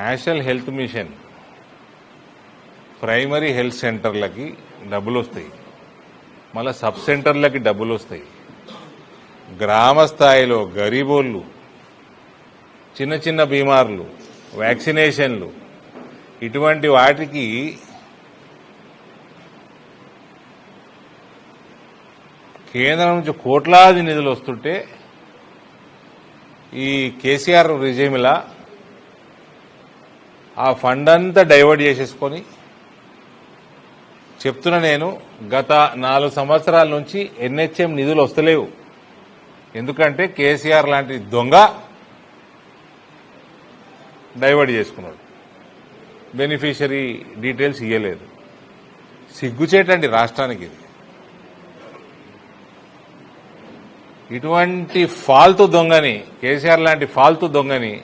National health mission primary health సెంటర్లకి డబ్బులు వస్తాయి, మళ్ళీ సబ్ సెంటర్లకి డబ్బులు వస్తాయి. గ్రామ స్థాయిలో గరీబోళ్ళు, చిన్న చిన్న బీమార్లు, వ్యాక్సినేషన్లు, ఇటువంటి వాటికి కేంద్రం నుంచి కోట్లాది నిధులు వస్తుంటే ఈ కేసీఆర్ రిజైమ్లా ఆ ఫండ్ అంతా డైవర్ట్ చేసేసుకొని చెప్తున్నా నేను, గత 4 సంవత్సరాల నుంచి ఎన్హెచ్ఎం నిధులు వస్తలేవు. ఎందుకంటే కేసీఆర్ లాంటి దొంగ డైవర్ట్ చేసుకున్నాడు, బెనిఫిషరీ డీటెయిల్స్ ఇవ్వలేదు. సిగ్గుచేటండి రాష్ట్రానికి ఇది. ఇటువంటి ఫాల్తు దొంగని, కేసీఆర్ లాంటి ఫాల్తు దొంగని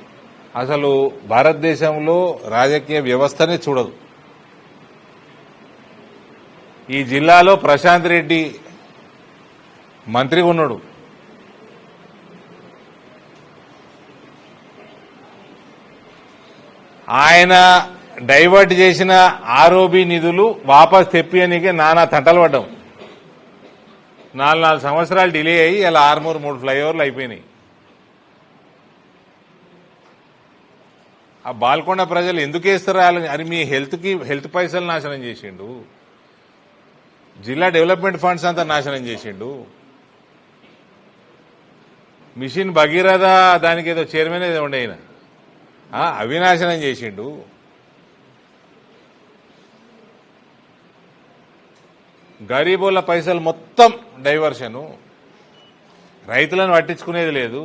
అసలు భారతదేశంలో రాజకీయ వ్యవస్థనే చూడదు. ఈ జిల్లాలో ప్రశాంత్ రెడ్డి మంత్రిగా ఉన్నాడు. ఆయన డైవర్ట్ చేసిన ఆర్ఓబి నిధులు వాపస్ తెప్పియనికే నానా తంటలు పడ్డాం. 4 సంవత్సరాలు డిలే అయ్యి ఇలా ఆర్మూర్ 3 ఫ్లైఓవర్లు అయిపోయినాయి. ఆ బాల్కొండ ప్రజలు ఎందుకు వేస్తారు? అది మీ హెల్త్ పైసలు నాశనం చేసిండు, జిల్లా డెవలప్మెంట్ ఫండ్స్ అంతా నాశనం చేసిండు. మిషన్ భగీరథ దానికి ఏదో చైర్మన్ ఏదో ఉండే ఆయన, అవి నాశనం చేసిండు. గరీబుల పైసలు మొత్తం డైవర్షను, రైతులను పట్టించుకునేది లేదు.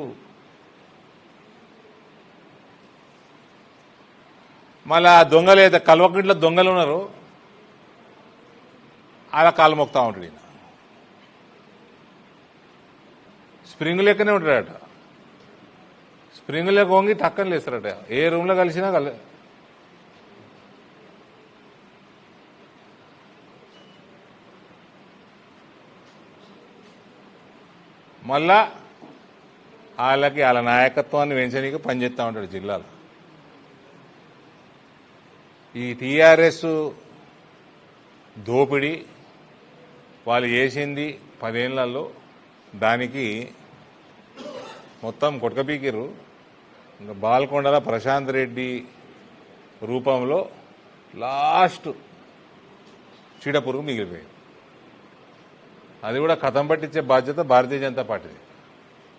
మళ్ళా దొంగలు ఏదో కల్వకుంట్ల దొంగలు ఉన్నారు, అలా కాలు మొక్తా ఉంటాడు ఈయన. స్ప్రింగ్ లెక్కనే ఉంటాడట, స్ప్రింగ్ లెక్క వంగి టక్కన లేస్తారట. ఏ రూమ్లో కలిసినా మళ్ళా వాళ్ళ నాయకత్వాన్ని పెంచనీకి పనిచేస్తూ ఉంటాడు జిల్లాలో. ఈ టీఆర్ఎస్ దోపిడీ వాళ్ళు చేసింది 10 ఏళ్లలో, దానికి మొత్తం కొట్టకపీకిరు. ఇంకా బాల్కొండల ప్రశాంత్ రెడ్డి రూపంలో లాస్ట్ చీడపురుగు మిగిలిపోయింది. అది కూడా కథం పట్టించే బాధ్యత భారతీయ జనతా పార్టీది.